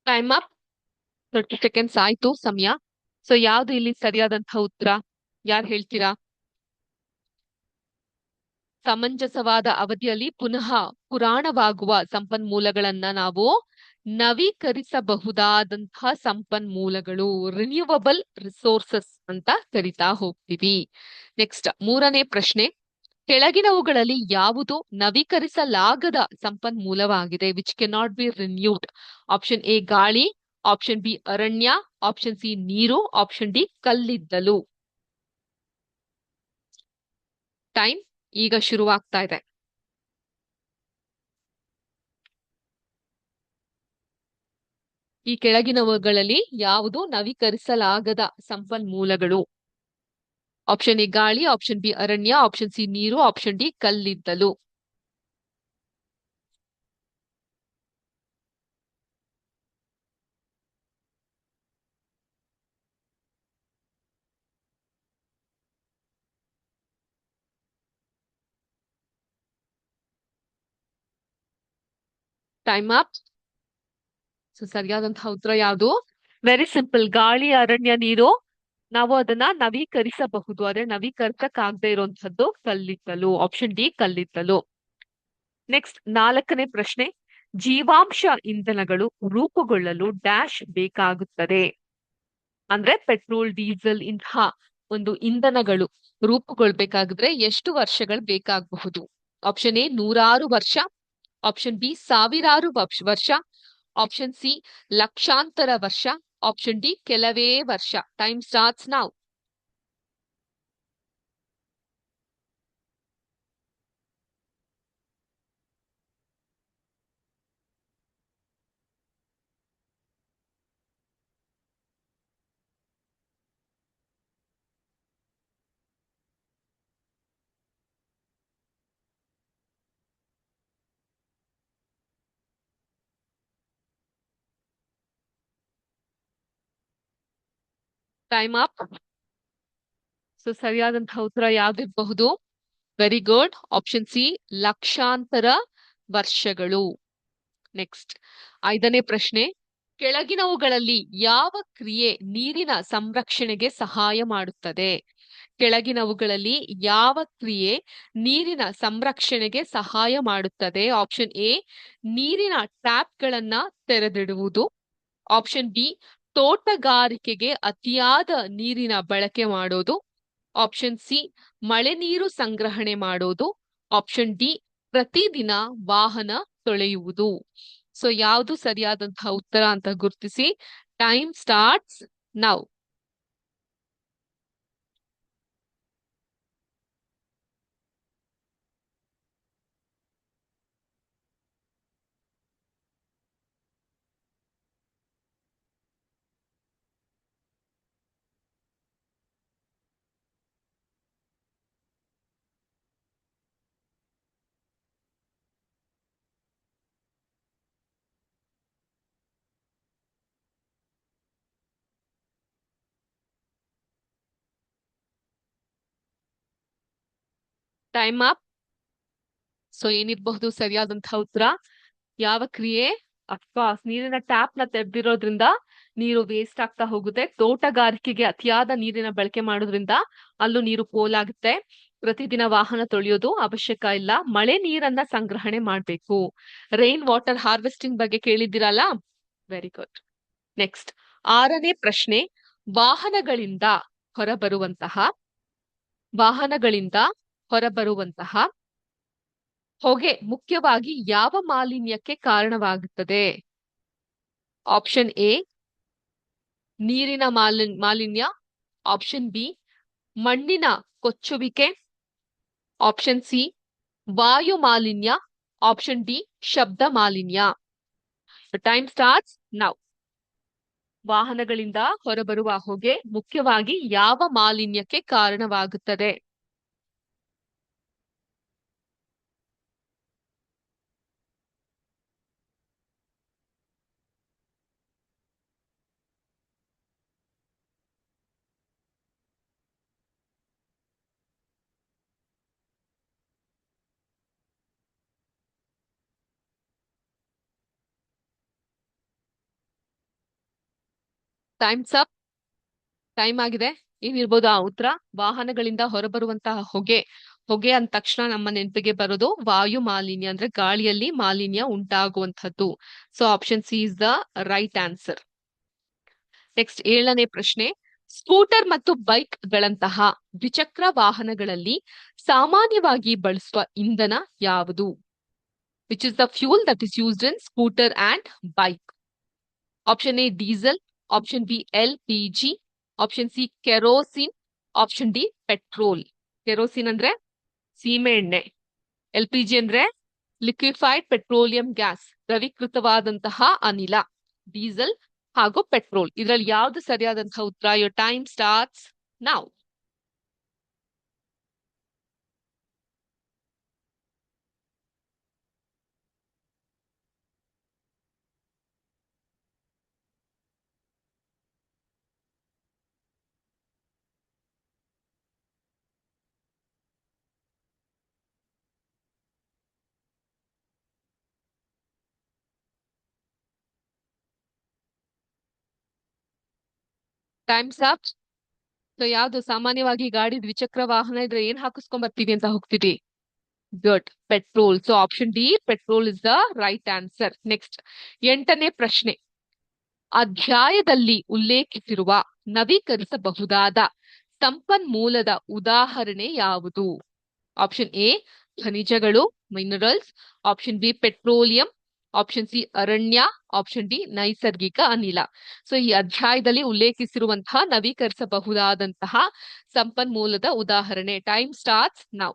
Time up. 30 ಸೆಕೆಂಡ್ಸ್ ಆಯ್ತು ಸಮಯ. ಸೊ ಯಾವ್ದು ಇಲ್ಲಿ ಸರಿಯಾದಂತಹ ಉತ್ತರ? ಯಾರು ಹೇಳ್ತೀರಾ? ಸಮಂಜಸವಾದ ಅವಧಿಯಲ್ಲಿ ಪುನಃ ಪುರಾಣವಾಗುವ ಸಂಪನ್ಮೂಲಗಳನ್ನ ನಾವು ನವೀಕರಿಸಬಹುದಾದಂತಹ ಸಂಪನ್ಮೂಲಗಳು, ರಿನ್ಯೂವಬಲ್ ರಿಸೋರ್ಸಸ್ ಅಂತ ಕರಿತಾ ಹೋಗ್ತೀವಿ. ನೆಕ್ಸ್ಟ್ ಮೂರನೇ ಪ್ರಶ್ನೆ, ಕೆಳಗಿನವುಗಳಲ್ಲಿ ಯಾವುದು ನವೀಕರಿಸಲಾಗದ ಸಂಪನ್ಮೂಲವಾಗಿದೆ? Which cannot be renewed. Option A ಗಾಳಿ, ಆಪ್ಷನ್ ಬಿ ಅರಣ್ಯ, ಆಪ್ಷನ್ ಸಿ ನೀರು, ಆಪ್ಷನ್ ಡಿ ಕಲ್ಲಿದ್ದಲು. ಟೈಮ್ ಈಗ ಶುರುವಾಗ್ತಾ ಇದೆ. ಈ ಕೆಳಗಿನವುಗಳಲ್ಲಿ ಯಾವುದು ನವೀಕರಿಸಲಾಗದ ಸಂಪನ್ಮೂಲಗಳು? ಆಪ್ಷನ್ ಎ ಗಾಳಿ, ಆಪ್ಷನ್ ಬಿ ಅರಣ್ಯ, ಆಪ್ಷನ್ ಸಿ ನೀರು, ಆಪ್ಷನ್ ಡಿ ಕಲ್ಲಿದ್ದಲು. Time up. ಸೊ ಸರಿಯಾದಂತಹ ಉತ್ತರ ಯಾವುದು? ವೆರಿ ಸಿಂಪಲ್, ಗಾಳಿ, ಅರಣ್ಯ, ನೀರು. ನಾವು ಅದನ್ನ ನವೀಕರಿಸಬಹುದು, ಆದ್ರೆ ನವೀಕರಿಸಕ್ಕಾಗದೇ ಇರುವಂತಹದ್ದು ಕಲ್ಲಿದ್ದಲು. ಆಪ್ಷನ್ ಡಿ ಕಲ್ಲಿದ್ದಲು. ನೆಕ್ಸ್ಟ್ 4ನೇ ಪ್ರಶ್ನೆ, ಜೀವಾಂಶ ಇಂಧನಗಳು ರೂಪುಗೊಳ್ಳಲು ಡ್ಯಾಶ್ ಬೇಕಾಗುತ್ತದೆ? ಅಂದ್ರೆ ಪೆಟ್ರೋಲ್, ಡೀಸೆಲ್ ಇಂತಹ ಒಂದು ಇಂಧನಗಳು ರೂಪುಗೊಳ್ಬೇಕಾಗಿದ್ರೆ ಎಷ್ಟು ವರ್ಷಗಳು ಬೇಕಾಗಬಹುದು? ಆಪ್ಷನ್ ಎ 100 ವರ್ಷ, ಆಪ್ಷನ್ ಬಿ 1000 ವರ್ಷ, ಆಪ್ಷನ್ ಸಿ ಲಕ್ಷಾಂತರ ವರ್ಷ, ಆಪ್ಷನ್ ಡಿ ಕೆಲವೇ ವರ್ಷ. Time starts now. Time up. So ಸರಿಯಾದಂತಹ ಉತ್ತರ ಯಾವ್ದಿರಬಹುದು? ವೆರಿ ಗುಡ್, ಆಪ್ಷನ್ ಸಿ ಲಕ್ಷಾಂತರ ವರ್ಷಗಳು. ನೆಕ್ಸ್ಟ್ 5ನೇ ಪ್ರಶ್ನೆ, ಕೆಳಗಿನವುಗಳಲ್ಲಿ ಯಾವ ಕ್ರಿಯೆ ನೀರಿನ ಸಂರಕ್ಷಣೆಗೆ ಸಹಾಯ ಮಾಡುತ್ತದೆ? ಕೆಳಗಿನವುಗಳಲ್ಲಿ ಯಾವ ಕ್ರಿಯೆ ನೀರಿನ ಸಂರಕ್ಷಣೆಗೆ ಸಹಾಯ ಮಾಡುತ್ತದೆ? ಆಪ್ಷನ್ ಎ ನೀರಿನ ಟ್ಯಾಪ್ಗಳನ್ನ ತೆರೆದಿಡುವುದು, ಆಪ್ಷನ್ ಬಿ ತೋಟಗಾರಿಕೆಗೆ ಅತಿಯಾದ ನೀರಿನ ಬಳಕೆ ಮಾಡೋದು, ಆಪ್ಷನ್ ಸಿ ಮಳೆ ನೀರು ಸಂಗ್ರಹಣೆ ಮಾಡೋದು, ಆಪ್ಷನ್ ಡಿ ಪ್ರತಿದಿನ ವಾಹನ ತೊಳೆಯುವುದು. ಸೊ ಯಾವುದು ಸರಿಯಾದಂತಹ ಉತ್ತರ ಅಂತ ಗುರುತಿಸಿ. Time starts now. Time up. So ಏನಿರಬಹುದು ಸರಿಯಾದಂತಹ ಉತ್ತರ? ಯಾವ ಕ್ರಿಯೆ? ಅಫ್ಕೋರ್ಸ್ ನೀರಿನ ಟ್ಯಾಪ್ ನ ತೆರೆದಿರೋದ್ರಿಂದ ನೀರು ವೇಸ್ಟ್ ಆಗ್ತಾ ಹೋಗುತ್ತೆ. ತೋಟಗಾರಿಕೆಗೆ ಅತಿಯಾದ ನೀರಿನ ಬಳಕೆ ಮಾಡೋದ್ರಿಂದ ಅಲ್ಲೂ ನೀರು ಪೋಲಾಗುತ್ತೆ. ಪ್ರತಿದಿನ ವಾಹನ ತೊಳೆಯೋದು ಅವಶ್ಯಕ ಇಲ್ಲ. ಮಳೆ ನೀರನ್ನ ಸಂಗ್ರಹಣೆ ಮಾಡ್ಬೇಕು. ರೈನ್ ವಾಟರ್ ಹಾರ್ವೆಸ್ಟಿಂಗ್ ಬಗ್ಗೆ ಕೇಳಿದ್ದೀರಲ್ಲ, ವೆರಿ ಗುಡ್. ನೆಕ್ಸ್ಟ್ 6ನೇ ಪ್ರಶ್ನೆ, ವಾಹನಗಳಿಂದ ಹೊರಬರುವಂತಹ ಹೊಗೆ ಮುಖ್ಯವಾಗಿ ಯಾವ ಮಾಲಿನ್ಯಕ್ಕೆ ಕಾರಣವಾಗುತ್ತದೆ? ಆಪ್ಷನ್ ಎ ನೀರಿನ ಮಾಲಿನ್ಯ, ಆಪ್ಷನ್ ಬಿ ಮಣ್ಣಿನ ಕೊಚ್ಚುವಿಕೆ, ಆಪ್ಷನ್ ಸಿ ವಾಯು ಮಾಲಿನ್ಯ, ಆಪ್ಷನ್ ಡಿ ಶಬ್ದ ಮಾಲಿನ್ಯ. Time starts now. ವಾಹನಗಳಿಂದ ಹೊರಬರುವ ಹೊಗೆ ಮುಖ್ಯವಾಗಿ ಯಾವ ಮಾಲಿನ್ಯಕ್ಕೆ ಕಾರಣವಾಗುತ್ತದೆ? Times up. ಟೈಮ್ ಆಗಿದೆ. ಏನಿರ್ಬೋದು ಆ ಉತ್ತರ? ವಾಹನಗಳಿಂದ ಹೊರಬರುವಂತಹ ಹೊಗೆ ಅಂದ ತಕ್ಷಣ ನಮ್ಮ ನೆನಪಿಗೆ ಬರೋದು ವಾಯು ಮಾಲಿನ್ಯ, ಅಂದ್ರೆ ಗಾಳಿಯಲ್ಲಿ ಮಾಲಿನ್ಯ ಉಂಟಾಗುವಂಥದ್ದು. So option C is the right answer. Next 7ನೇ ಪ್ರಶ್ನೆ, ಸ್ಕೂಟರ್ ಮತ್ತು ಬೈಕ್ ಗಳಂತಹ ದ್ವಿಚಕ್ರ ವಾಹನಗಳಲ್ಲಿ ಸಾಮಾನ್ಯವಾಗಿ ಬಳಸುವ ಇಂಧನ ಯಾವುದು? Which is the fuel that is used in scooter and bike? Option A diesel, option B LPG, option C kerosene, option D petrol. Kerosene ಅಂದ್ರೆ ಸೀಮೆ ಎಣ್ಣೆ. LPG ಅಂದ್ರೆ ಲಿಕ್ವಿಫೈಡ್ ಪೆಟ್ರೋಲಿಯಂ ಗ್ಯಾಸ್, ದ್ರವೀಕೃತವಾದಂತಹ ಅನಿಲ. ಡೀಸೆಲ್ ಹಾಗೂ ಪೆಟ್ರೋಲ್, ಇದರಲ್ಲಿ ಯಾವ್ದು ಸರಿಯಾದಂತಹ ಉತ್ತರ? Your time starts now. Times up. So ಯಾವ್ದು? ಸಾಮಾನ್ಯವಾಗಿ ಗಾಡಿ ದ್ವಿಚಕ್ರ ವಾಹನ ಇದ್ರೆ ಏನ್ ಹಾಕಿಸ್ಕೊಂಡ್ ಬರ್ತೀವಿ ಅಂತ ಹೋಗ್ತೀವಿ? Good, petrol. So option D, petrol is the right answer. Next, 8ನೇ ಪ್ರಶ್ನೆ. ಅಧ್ಯಾಯದಲ್ಲಿ ಉಲ್ಲೇಖಿಸಿರುವ ನವೀಕರಿಸಬಹುದಾದ ಸಂಪನ್ಮೂಲದ ಉದಾಹರಣೆ ಯಾವುದು? ಆಪ್ಷನ್ ಎ ಖನಿಜಗಳು, minerals. Option B petroleum. Option C ಅರಣ್ಯ. ಆಪ್ಷನ್ ಡಿ ನೈಸರ್ಗಿಕ ಅನಿಲ. ಸೊ ಈ ಅಧ್ಯಾಯದಲ್ಲಿ ಉಲ್ಲೇಖಿಸಿರುವಂತಹ ನವೀಕರಿಸಬಹುದಾದಂತಹ ಸಂಪನ್ಮೂಲದ ಉದಾಹರಣೆ. Time starts now.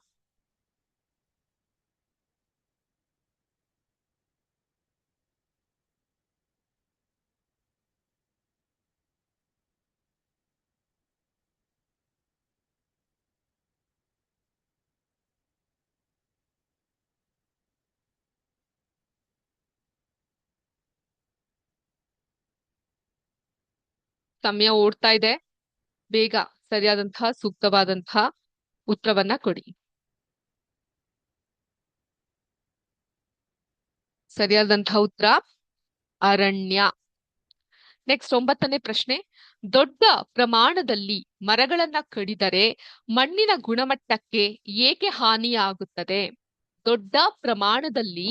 ಸಮಯ ಓಡ್ತಾ ಇದೆ, ಬೇಗ ಸರಿಯಾದಂತಹ ಸೂಕ್ತವಾದಂತಹ ಉತ್ತರವನ್ನ ಕೊಡಿ. ಸರಿಯಾದಂತಹ ಉತ್ತರ ಅರಣ್ಯ. ನೆಕ್ಸ್ಟ್, 9ನೇ ಪ್ರಶ್ನೆ. ದೊಡ್ಡ ಪ್ರಮಾಣದಲ್ಲಿ ಮರಗಳನ್ನ ಕಡಿದರೆ ಮಣ್ಣಿನ ಗುಣಮಟ್ಟಕ್ಕೆ ಏಕೆ ಹಾನಿಯಾಗುತ್ತದೆ? ದೊಡ್ಡ ಪ್ರಮಾಣದಲ್ಲಿ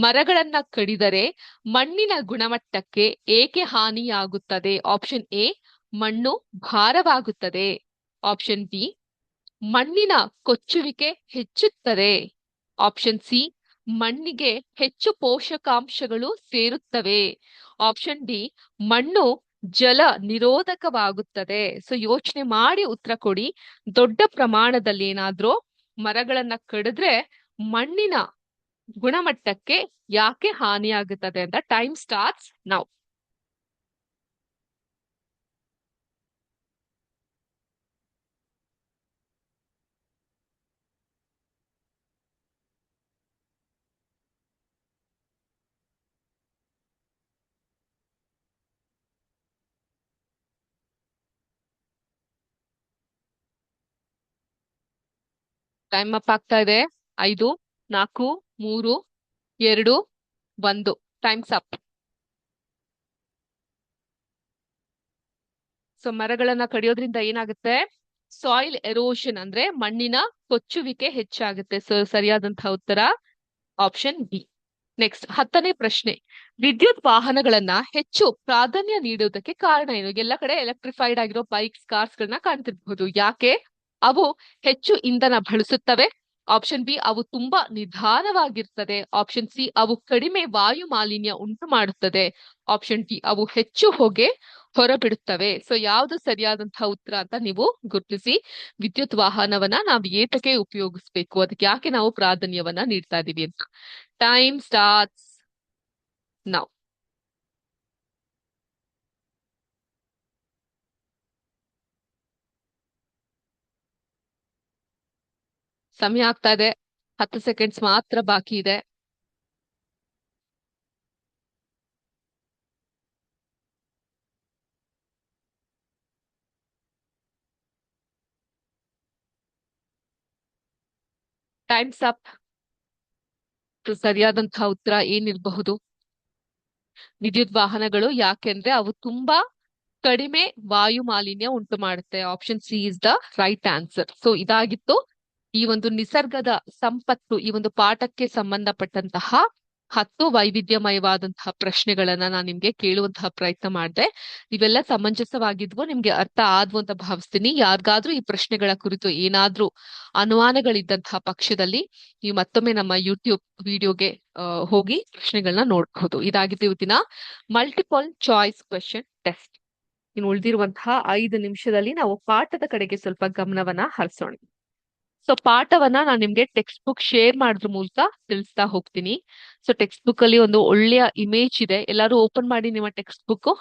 ಮರಗಳನ್ನ ಕಡಿದರೆ ಮಣ್ಣಿನ ಗುಣಮಟ್ಟಕ್ಕೆ ಏಕೆ ಹಾನಿಯಾಗುತ್ತದೆ? ಆಪ್ಷನ್ ಎ ಮಣ್ಣು ಭಾರವಾಗುತ್ತದೆ. ಆಪ್ಷನ್ ಬಿ ಮಣ್ಣಿನ ಕೊಚ್ಚುವಿಕೆ ಹೆಚ್ಚುತ್ತದೆ. ಆಪ್ಷನ್ ಸಿ ಮಣ್ಣಿಗೆ ಹೆಚ್ಚು ಪೋಷಕಾಂಶಗಳು ಸೇರುತ್ತವೆ. ಆಪ್ಷನ್ ಡಿ ಮಣ್ಣು ಜಲ ನಿರೋಧಕವಾಗುತ್ತದೆ. ಸೊ ಯೋಚನೆ ಮಾಡಿ ಉತ್ತರ ಕೊಡಿ. ದೊಡ್ಡ ಪ್ರಮಾಣದಲ್ಲಿ ಏನಾದ್ರೂ ಮರಗಳನ್ನ ಕಡಿದ್ರೆ ಮಣ್ಣಿನ ಗುಣಮಟ್ಟಕ್ಕೆ ಯಾಕೆ ಹಾನಿಯಾಗುತ್ತದೆ ಅಂತ. Time starts now. Time up ಆಗ್ತಾ ಇದೆ. 5, 4, 3, 2, 1. Times up. ಸೊ ಮರಗಳನ್ನ ಕಡಿಯೋದ್ರಿಂದ ಏನಾಗುತ್ತೆ? ಸಾಯಿಲ್ ಎರೋಷನ್ ಅಂದ್ರೆ ಮಣ್ಣಿನ ಕೊಚ್ಚುವಿಕೆ ಹೆಚ್ಚಾಗುತ್ತೆ. ಸೊ ಸರಿಯಾದಂತಹ ಉತ್ತರ ಆಪ್ಷನ್ ಬಿ. ನೆಕ್ಸ್ಟ್, 10ನೇ ಪ್ರಶ್ನೆ. ವಿದ್ಯುತ್ ವಾಹನಗಳನ್ನ ಹೆಚ್ಚು ಪ್ರಾಧಾನ್ಯ ನೀಡುವುದಕ್ಕೆ ಕಾರಣ ಏನು? ಎಲ್ಲ ಕಡೆ ಎಲೆಕ್ಟ್ರಿಫೈಡ್ ಆಗಿರೋ ಬೈಕ್ಸ್, ಕಾರ್ಸ್ ಗಳನ್ನ ಕಾಣ್ತಿರ್ಬಹುದು. ಯಾಕೆ? ಅವು ಹೆಚ್ಚು ಇಂಧನ ಬಳಸುತ್ತವೆ. ಆಪ್ಷನ್ ಬಿ ಅವು ತುಂಬಾ ನಿಧಾನವಾಗಿರ್ತದೆ. ಆಪ್ಷನ್ ಸಿ ಅವು ಕಡಿಮೆ ವಾಯು ಮಾಲಿನ್ಯ ಉಂಟು ಮಾಡುತ್ತದೆ. ಆಪ್ಷನ್ ಡಿ ಅವು ಹೆಚ್ಚು ಹೊಗೆ ಹೊರಬಿಡುತ್ತವೆ. ಸೊ ಯಾವ್ದು ಸರಿಯಾದಂತಹ ಉತ್ತರ ಅಂತ ನೀವು ಗುರುತಿಸಿ. ವಿದ್ಯುತ್ ವಾಹನವನ್ನ ನಾವು ಏತಕ್ಕೆ ಉಪಯೋಗಿಸ್ಬೇಕು, ಅದಕ್ಕೆ ಯಾಕೆ ನಾವು ಪ್ರಾಧಾನ್ಯವನ್ನ ನೀಡ್ತಾ ಇದೀವಿ ಅಂತ. Time starts now. ಸಮಯ ಆಗ್ತಾ ಇದೆ. 10 ಸೆಕೆಂಡ್ಸ್ ಮಾತ್ರ ಬಾಕಿ ಇದೆ. Times up. ಸರಿಯಾದಂತಹ ಉತ್ತರ ಏನಿರಬಹುದು? ವಿದ್ಯುತ್ ವಾಹನಗಳು ಯಾಕೆಂದ್ರೆ ಅವು ತುಂಬಾ ಕಡಿಮೆ ವಾಯು ಮಾಲಿನ್ಯ ಉಂಟು ಮಾಡುತ್ತೆ. Option C is the right answer. So ಇದಾಗಿತ್ತು ಈ ಒಂದು ನಿಸರ್ಗದ ಸಂಪತ್ತು, ಈ ಒಂದು ಪಾಠಕ್ಕೆ ಸಂಬಂಧಪಟ್ಟಂತಹ 10 ವೈವಿಧ್ಯಮಯವಾದಂತಹ ಪ್ರಶ್ನೆಗಳನ್ನ ನಾನು ನಿಮ್ಗೆ ಕೇಳುವಂತಹ ಪ್ರಯತ್ನ ಮಾಡಿದೆ. ಇವೆಲ್ಲ ಸಮಂಜಸವಾಗಿದ್ವು, ನಿಮ್ಗೆ ಅರ್ಥ ಆದ್ವು ಅಂತ ಭಾವಿಸ್ತೀನಿ. ಯಾರಿಗಾದ್ರೂ ಈ ಪ್ರಶ್ನೆಗಳ ಕುರಿತು ಏನಾದ್ರೂ ಅನುಮಾನಗಳಿದ್ದಂತಹ ಪಕ್ಷದಲ್ಲಿ ನೀವು ಮತ್ತೊಮ್ಮೆ ನಮ್ಮ ಯೂಟ್ಯೂಬ್ ವಿಡಿಯೋಗೆ ಹೋಗಿ ಪ್ರಶ್ನೆಗಳನ್ನ ನೋಡಬಹುದು. ಇದಾಗಿತ್ತು ಇವತ್ತಿನ ಮಲ್ಟಿಪಲ್ ಚಾಯ್ಸ್ ಕ್ವೆಶ್ಚನ್ ಟೆಸ್ಟ್. ಇನ್ನು ಉಳಿದಿರುವಂತಹ 5 ನಿಮಿಷದಲ್ಲಿ ನಾವು ಪಾಠದ ಕಡೆಗೆ ಸ್ವಲ್ಪ ಗಮನವನ್ನ ಹರಿಸೋಣ. ಸೊ ಪಾಠವನ್ನ ನಾನು ನಿಮ್ಗೆ ಟೆಕ್ಸ್ಟ್ ಬುಕ್ ಶೇರ್ ಮಾಡೋದ್ರ ಮೂಲಕ ತಿಳಿಸ್ತಾ ಹೋಗ್ತೀನಿ. ಸೊ ಟೆಕ್ಸ್ಟ್ ಬುಕ್ ಅಲ್ಲಿ ಒಂದು ಒಳ್ಳೆಯ ಇಮೇಜ್ ಇದೆ, ಎಲ್ಲರೂ ಓಪನ್ ಮಾಡಿ ನಿಮ್ಮ ಟೆಕ್ಸ್ಟ್ ಬುಕ್.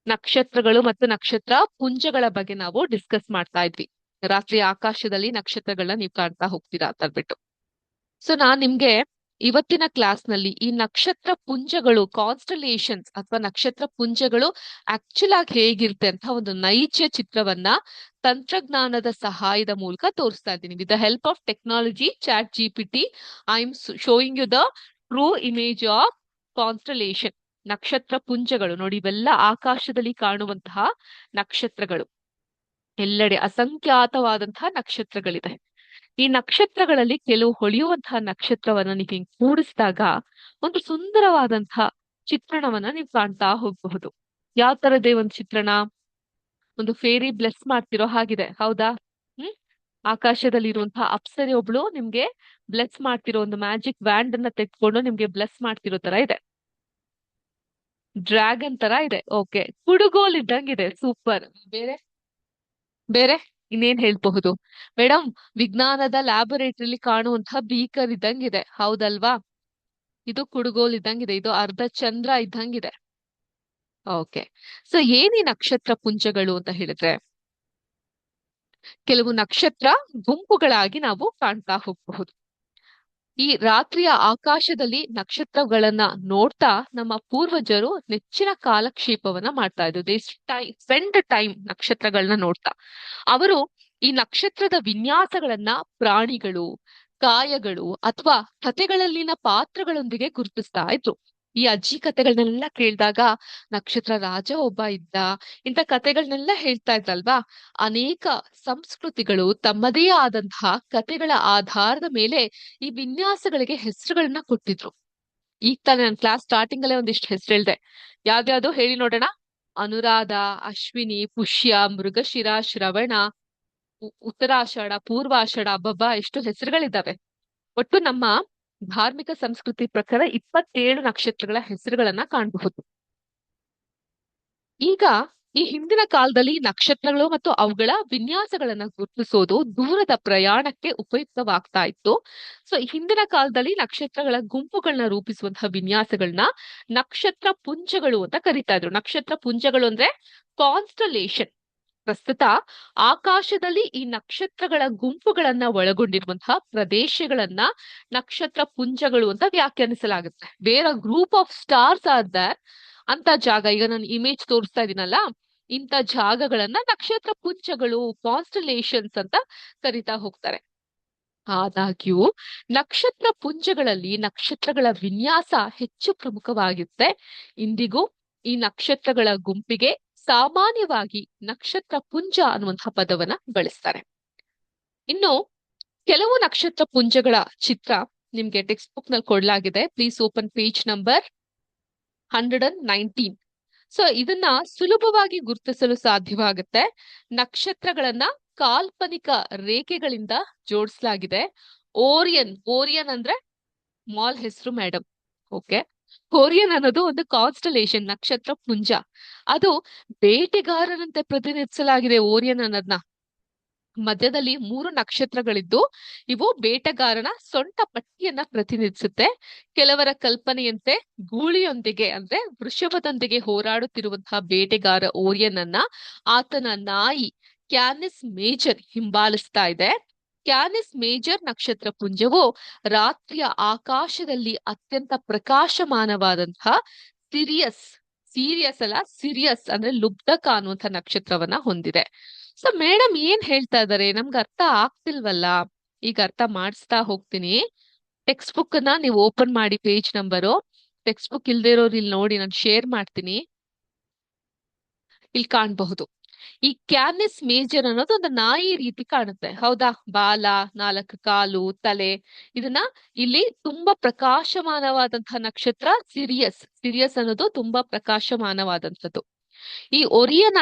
ನಕ್ಷತ್ರಗಳು ಮತ್ತು ನಕ್ಷತ್ರ ಪುಂಜಗಳ ಬಗ್ಗೆ ನಾವು ಡಿಸ್ಕಸ್ ಮಾಡ್ತಾ ಇದ್ವಿ. ರಾತ್ರಿ ಆಕಾಶದಲ್ಲಿ ನಕ್ಷತ್ರಗಳನ್ನ ನೀವು ಕಾಣ್ತಾ ಹೋಗ್ತೀರಾ ಅಂತ ಹೇಳ್ಬಿಟ್ಟು. ಸೊ ನಾನ್ ನಿಮ್ಗೆ ಇವತ್ತಿನ ಕ್ಲಾಸ್ ನಲ್ಲಿ ಈ ನಕ್ಷತ್ರ ಪುಂಜಗಳು, ಕಾನ್ಸ್ಟಲೇಷನ್ಸ್ ಅಥವಾ ನಕ್ಷತ್ರ ಪುಂಜಗಳು ಆಕ್ಚುಲ್ ಆಗಿ ಹೇಗಿರುತ್ತೆ ಅಂತ ಒಂದು ನೈಜ ಚಿತ್ರವನ್ನ ತಂತ್ರಜ್ಞಾನದ ಸಹಾಯದ ಮೂಲಕ ತೋರಿಸ್ತಾ ಇದ್ದೀನಿ. With the help of technology, chat GPT, I am showing you the true image of constellation. ನಕ್ಷತ್ರ ಪುಂಜಗಳು ನೋಡಿ, ಇವೆಲ್ಲ ಆಕಾಶದಲ್ಲಿ ಕಾಣುವಂತಹ ನಕ್ಷತ್ರಗಳು. ಎಲ್ಲೆಡೆ ಅಸಂಖ್ಯಾತವಾದಂತಹ ನಕ್ಷತ್ರಗಳಿದೆ. ಈ ನಕ್ಷತ್ರಗಳಲ್ಲಿ ಕೆಲವು ಹೊಳೆಯುವಂತಹ ನಕ್ಷತ್ರವನ್ನ ನೀವು ಹಿಂಗ್ ಕೂಡಿಸಿದಾಗ ಒಂದು ಸುಂದರವಾದಂತಹ ಚಿತ್ರಣವನ್ನ ನೀವು ಕಾಣ್ತಾ ಹೋಗಬಹುದು. ಯಾವ ತರದೇ ಒಂದು ಚಿತ್ರಣ? ಒಂದು ಫೇರಿ ಬ್ಲೆಸ್ ಮಾಡ್ತಿರೋ ಹಾಗಿದೆ, ಹೌದಾ? ಆಕಾಶದಲ್ಲಿ ಇರುವಂತಹ ಅಪ್ಸರೆ ಒಬ್ಳು ನಿಮ್ಗೆ ಬ್ಲೆಸ್ ಮಾಡ್ತಿರೋ, ಒಂದು ಮ್ಯಾಜಿಕ್ ವ್ಯಾಂಡ್ ಅನ್ನ ತೆಗೆದುಕೊಂಡು ನಿಮ್ಗೆ ಬ್ಲೆಸ್ ಮಾಡ್ತಿರೋ ತರ ಇದೆ. ಡ್ರ್ಯಾಗನ್ ತರ ಇದೆ. ಓಕೆ, ಕುಡುಗೋಲ್ ಇದ್ದಂಗಿದೆ. ಸೂಪರ್. ಬೇರೆ ಬೇರೆ ಇನ್ನೇನ್ ಹೇಳ್ಬಹುದು ಮೇಡಮ್? ವಿಜ್ಞಾನದ ಲ್ಯಾಬೊರೇಟರಿಲಿ ಕಾಣುವಂತಹ ಬೀಕರ್ ಇದ್ದಂಗಿದೆ, ಹೌದಲ್ವಾ? ಇದು ಕುಡುಗೋಲ್ ಇದ್ದಂಗಿದೆ, ಇದು ಅರ್ಧ ಚಂದ್ರ ಇದ್ದಂಗಿದೆ. ಓಕೆ, ಸೊ ಏನ್ ಈ ನಕ್ಷತ್ರ ಪುಂಜಗಳು ಅಂತ ಹೇಳಿದ್ರೆ, ಕೆಲವು ನಕ್ಷತ್ರ ಗುಂಪುಗಳಾಗಿ ನಾವು ಕಾಣ್ತಾ ಹೋಗಬಹುದು. ಈ ರಾತ್ರಿಯ ಆಕಾಶದಲ್ಲಿ ನಕ್ಷತ್ರಗಳನ್ನ ನೋಡ್ತಾ ನಮ್ಮ ಪೂರ್ವಜರು ನೆಚ್ಚಿನ ಕಾಲಕ್ಷೇಪವನ್ನ ಮಾಡ್ತಾ ಇದ್ರು. ದೇ ಸ್ಪೆಂಡ್ ಟೈಮ್ ನಕ್ಷತ್ರಗಳನ್ನ ನೋಡ್ತಾ. ಅವರು ಈ ನಕ್ಷತ್ರದ ವಿನ್ಯಾಸಗಳನ್ನ ಪ್ರಾಣಿಗಳು, ಕಾಯಗಳು ಅಥವಾ ಕಥೆಗಳಲ್ಲಿನ ಪಾತ್ರಗಳೊಂದಿಗೆ ಗುರುತಿಸ್ತಾ ಇದ್ರು. ಈ ಅಜ್ಜಿ ಕಥೆಗಳನ್ನೆಲ್ಲ ಕೇಳಿದಾಗ ನಕ್ಷತ್ರ ರಾಜ ಒಬ್ಬ ಇದ್ದ, ಇಂಥ ಕಥೆಗಳನ್ನೆಲ್ಲ ಹೇಳ್ತಾ ಇದ್ರಲ್ವಾ. ಅನೇಕ ಸಂಸ್ಕೃತಿಗಳು ತಮ್ಮದೇ ಆದಂತಹ ಕಥೆಗಳ ಆಧಾರದ ಮೇಲೆ ಈ ವಿನ್ಯಾಸಗಳಿಗೆ ಹೆಸರುಗಳನ್ನ ಕೊಟ್ಟಿದ್ರು. ಈಗ ತಾನೇ ನಾನು ಕ್ಲಾಸ್ ಸ್ಟಾರ್ಟಿಂಗ್ ಅಲ್ಲೇ ಒಂದಿಷ್ಟು ಹೆಸರು ಹೇಳ್ದೆ. ಯಾವ್ದ್ಯಾವ್ದು ಹೇಳಿ ನೋಡೋಣ. ಅನುರಾಧ, ಅಶ್ವಿನಿ, ಪುಷ್ಯ, ಮೃಗಶಿರ, ಶ್ರವಣ, ಉತ್ತರಾಷಾಢ, ಪೂರ್ವಾಷಾಢ. ಅಬ್ಬಬ್ಬಾ, ಎಷ್ಟು ಹೆಸರುಗಳಿದ್ದಾವೆ. ಒಟ್ಟು ನಮ್ಮ ಧಾರ್ಮಿಕ ಸಂಸ್ಕೃತಿ ಪ್ರಕಾರ 27 ನಕ್ಷತ್ರಗಳ ಹೆಸರುಗಳನ್ನ ಕಾಣಬಹುದು. ಈಗ ಈ ಹಿಂದಿನ ಕಾಲದಲ್ಲಿ ನಕ್ಷತ್ರಗಳು ಮತ್ತು ಅವುಗಳ ವಿನ್ಯಾಸಗಳನ್ನ ಗುರುತಿಸೋದು ದೂರದ ಪ್ರಯಾಣಕ್ಕೆ ಉಪಯುಕ್ತವಾಗ್ತಾ ಇತ್ತು. ಸೊ ಹಿಂದಿನ ಕಾಲದಲ್ಲಿ ನಕ್ಷತ್ರಗಳ ಗುಂಪುಗಳನ್ನ ರೂಪಿಸುವಂತಹ ವಿನ್ಯಾಸಗಳನ್ನ ನಕ್ಷತ್ರ ಪುಂಜಗಳು ಅಂತ ಕರೀತಾ ಇದ್ರು. ನಕ್ಷತ್ರ ಪುಂಜಗಳು ಅಂದ್ರೆ ಕಾನ್ಸ್ಟಲೇಷನ್. ಪ್ರಸ್ತುತ ಆಕಾಶದಲ್ಲಿ ಈ ನಕ್ಷತ್ರಗಳ ಗುಂಪುಗಳನ್ನ ಒಳಗೊಂಡಿರುವಂತಹ ಪ್ರದೇಶಗಳನ್ನ ನಕ್ಷತ್ರ ಪುಂಜಗಳು ಅಂತ ವ್ಯಾಖ್ಯಾನಿಸಲಾಗುತ್ತೆ. ಬೇರೆ group of stars are there ಅಂತ ಜಾಗ. ಈಗ ನಾನು ಇಮೇಜ್ ತೋರಿಸ್ತಾ ಇದೀನಲ್ಲ, ಇಂಥ ಜಾಗಗಳನ್ನ ನಕ್ಷತ್ರ ಪುಂಜಗಳು, ಕಾನ್ಸ್ಟಲೇಷನ್ಸ್ ಅಂತ ಕರಿತಾ ಹೋಗ್ತಾರೆ. ಆದಾಗ್ಯೂ ನಕ್ಷತ್ರ ಪುಂಜಗಳಲ್ಲಿ ನಕ್ಷತ್ರಗಳ ವಿನ್ಯಾಸ ಹೆಚ್ಚು ಪ್ರಮುಖವಾಗಿರುತ್ತೆ. ಇಂದಿಗೂ ಈ ನಕ್ಷತ್ರಗಳ ಗುಂಪಿಗೆ ಸಾಮಾನ್ಯವಾಗಿ ನಕ್ಷತ್ರ ಪುಂಜ ಅನ್ನುವಂತಹ ಪದವನ್ನ ಬಳಸ್ತಾರೆ. ಇನ್ನು ಕೆಲವು ನಕ್ಷತ್ರ ಪುಂಜಗಳ ಚಿತ್ರ ನಿಮ್ಗೆ ಟೆಕ್ಸ್ಟ್ ಬುಕ್ ನಲ್ಲಿ ಕೊಡಲಾಗಿದೆ. Please open page number 119. So ಇದನ್ನ ಸುಲಭವಾಗಿ ಗುರುತಿಸಲು ಸಾಧ್ಯವಾಗುತ್ತೆ. ನಕ್ಷತ್ರಗಳನ್ನ ಕಾಲ್ಪನಿಕ ರೇಖೆಗಳಿಂದ ಜೋಡಿಸಲಾಗಿದೆ. ಓರಿಯನ್ ಅಂದ್ರೆ ಮಾಲ್ ಹೆಸರು ಮೇಡಮ್. ಓಕೆ, ಓರಿಯನ್ ಅನ್ನೋದು ಒಂದು ಕಾನ್ಸ್ಟಲೇಷನ್, ನಕ್ಷತ್ರ ಪುಂಜ. ಅದು ಬೇಟೆಗಾರನಂತೆ ಪ್ರತಿನಿಧಿಸಲಾಗಿದೆ ಓರಿಯನ್ ಅನ್ನೋದನ್ನ. ಮಧ್ಯದಲ್ಲಿ 3 ನಕ್ಷತ್ರಗಳಿದ್ದು ಇವು ಬೇಟೆಗಾರನ ಸೊಂಟ ಪಟ್ಟಿಯನ್ನ ಪ್ರತಿನಿಧಿಸುತ್ತೆ. ಕೆಲವರ ಕಲ್ಪನೆಯಂತೆ ಗೂಳಿಯೊಂದಿಗೆ ಅಂದ್ರೆ ವೃಷಭದೊಂದಿಗೆ ಹೋರಾಡುತ್ತಿರುವಂತಹ ಬೇಟೆಗಾರ ಓರಿಯನ್ ಅನ್ನ ಆತನ ನಾಯಿ ಕ್ಯಾನಿಸ್ ಮೇಜರ್ ಹಿಂಬಾಲಿಸ್ತಾ ಇದೆ. ಕ್ಯಾನಿಸ್ ಮೇಜರ್ ನಕ್ಷತ್ರ ಪುಂಜವು ರಾತ್ರಿಯ ಆಕಾಶದಲ್ಲಿ ಅತ್ಯಂತ ಪ್ರಕಾಶಮಾನವಾದಂತಹ ಸಿರಿಯಸ್ ಅಂದ್ರೆ ಲುಬ್ಧಕ ಅನ್ನುವಂಥ ನಕ್ಷತ್ರವನ್ನ ಹೊಂದಿದೆ. ಸೊ ಮೇಡಮ್ ಏನ್ ಹೇಳ್ತಾ ಇದಾರೆ? ನಮ್ಗೆ ಅರ್ಥ ಆಗ್ತಿಲ್ವಲ್ಲ. ಈಗ ಅರ್ಥ ಮಾಡಿಸ್ತಾ ಹೋಗ್ತೀನಿ. ಟೆಕ್ಸ್ಟ್ ಬುಕ್ ನ ನೀವು ಓಪನ್ ಮಾಡಿ ಪೇಜ್ ನಂಬರು. ಟೆಕ್ಸ್ಟ್ ಬುಕ್ ಇಲ್ದೇ ಇರೋರು ಇಲ್ಲಿ ನೋಡಿ, ನಾನು ಶೇರ್ ಮಾಡ್ತೀನಿ. ಇಲ್ಲಿ ಕಾಣಬಹುದು. ಈ ಕ್ಯಾನಿಸ್ ಮೇಜರ್ ಅನ್ನೋದು ಒಂದು ನಾಯಿ ರೀತಿ ಕಾಣುತ್ತೆ, ಹೌದಾ? ಬಾಲ, 4 ಕಾಲು, ತಲೆ. ಇದನ್ನ ಇಲ್ಲಿ ತುಂಬಾ ಪ್ರಕಾಶಮಾನವಾದಂತಹ ನಕ್ಷತ್ರ ಸಿರಿಯಸ್ ಅನ್ನೋದು ತುಂಬಾ ಪ್ರಕಾಶಮಾನವಾದಂಥದ್ದು. ಈ ಒರಿಯನ್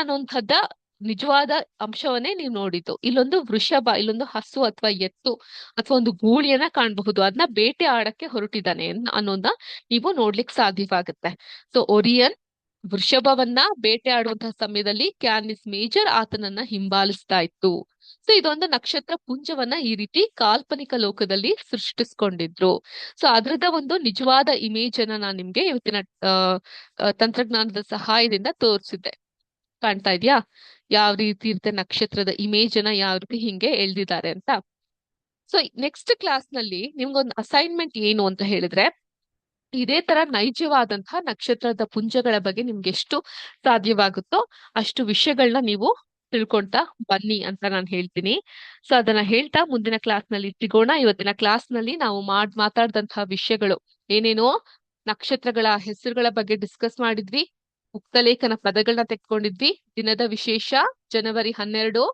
ಅನ್ನುವಂಥದ್ದ ನಿಜವಾದ ಅಂಶವನ್ನೇ ನೀವು ನೋಡಿದ್ದು. ಇಲ್ಲೊಂದು ವೃಷಭ, ಇಲ್ಲೊಂದು ಹಸು ಅಥವಾ ಎತ್ತು ಅಥವಾ ಒಂದು ಗೂಳಿಯನ್ನ ಕಾಣಬಹುದು. ಅದನ್ನ ಬೇಟೆ ಆಡಕ್ಕೆ ಹೊರಟಿದ್ದಾನೆ ಅನ್ನೋದನ್ನ ನೀವು ನೋಡ್ಲಿಕ್ಕೆ ಸಾಧ್ಯವಾಗುತ್ತೆ. ಸೊ ಒರಿಯನ್ ವೃಷಭವನ್ನ ಬೇಟೆ ಆಡುವಂತಹ ಸಮಯದಲ್ಲಿ ಕ್ಯಾನಿಸ್ ಮೇಜರ್ ಆತನನ್ನ ಹಿಂಬಾಲಿಸ್ತಾ ಇತ್ತು. ಸೊ ಇದೊಂದು ನಕ್ಷತ್ರ ಪುಂಜವನ್ನ ಈ ರೀತಿ ಕಾಲ್ಪನಿಕ ಲೋಕದಲ್ಲಿ ಸೃಷ್ಟಿಸ್ಕೊಂಡಿದ್ರು. ಸೊ ಅದ್ರದ ಒಂದು ನಿಜವಾದ ಇಮೇಜ್ ಅನ್ನ ನಾನ್ ನಿಮ್ಗೆ ಇವತ್ತಿನ ಆ, ತಂತ್ರಜ್ಞಾನದ ಸಹಾಯದಿಂದ ತೋರಿಸಿದ್ದೆ. ಕಾಣ್ತಾ ಇದ್ಯಾ ಯಾವ ರೀತಿ ಇರುತ್ತೆ ನಕ್ಷತ್ರದ ಇಮೇಜ್ ಅನ್ನ ಯಾವ ರೀತಿ ಹಿಂಗೆ ಎಳ್ದಿದ್ದಾರೆ ಅಂತ. ಸೊ ನೆಕ್ಸ್ಟ್ ಕ್ಲಾಸ್ ನಲ್ಲಿ ನಿಮ್ಗೊಂದು ಅಸೈನ್ಮೆಂಟ್ ಏನು ಅಂತ ಹೇಳಿದ್ರೆ, ಇದೇ ತರ ನೈಜವಾದಂತಹ ನಕ್ಷತ್ರದ ಪುಂಜಗಳ ಬಗ್ಗೆ ನಿಮ್ಗೆ ಎಷ್ಟು ಸಾಧ್ಯವಾಗುತ್ತೋ ಅಷ್ಟು ವಿಷಯಗಳನ್ನ ನೀವು ತಿಳ್ಕೊಂತಾ ಬನ್ನಿ ಅಂತ ನಾನು ಹೇಳ್ತೀನಿ. ಸೊ ಅದನ್ನ ಹೇಳ್ತಾ ಮುಂದಿನ ಕ್ಲಾಸ್ ನಲ್ಲಿ ಸಿಗೋಣ. ಇವತ್ತಿನ ಕ್ಲಾಸ್ ನಲ್ಲಿ ನಾವು ಮಾತಾಡಿದಂತಹ ವಿಷಯಗಳು ಏನೇನೋ ನಕ್ಷತ್ರಗಳ ಹೆಸರುಗಳ ಬಗ್ಗೆ ಡಿಸ್ಕಸ್ ಮಾಡಿದ್ವಿ, ಉಕ್ತಲೇಖನ ಪದಗಳನ್ನ ತೆಕ್ಕೊಂಡಿದ್ವಿ, ದಿನದ ವಿಶೇಷ ಜನವರಿ 12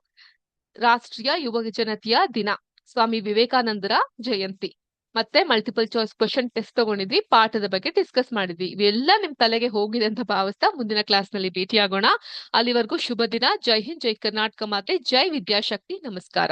ರಾಷ್ಟ್ರೀಯ ಯುವ ಜನತೆಯ ದಿನ, ಸ್ವಾಮಿ ವಿವೇಕಾನಂದರ ಜಯಂತಿ, ಮತ್ತೆ ಮಲ್ಟಿಪಲ್ ಚಾಯ್ಸ್ ಕ್ವಶನ್ ಟೆಸ್ಟ್ ತಗೊಂಡಿದ್ವಿ, ಪಾಠದ ಬಗ್ಗೆ ಡಿಸ್ಕಸ್ ಮಾಡಿದ್ವಿ. ಇವೆಲ್ಲ ನಿಮ್ ತಲೆಗೆ ಹೋಗಿದೆ ಅಂತ ಭಾವಿಸ್ತಾ ಮುಂದಿನ ಕ್ಲಾಸ್ ನಲ್ಲಿ ಭೇಟಿಯಾಗೋಣ. ಅಲ್ಲಿವರೆಗೂ ಶುಭ ದಿನ. ಜೈ ಹಿಂದ್, ಜೈ ಕರ್ನಾಟಕ ಮಾತೆ, ಜೈ ವಿದ್ಯಾಶಕ್ತಿ. ನಮಸ್ಕಾರ.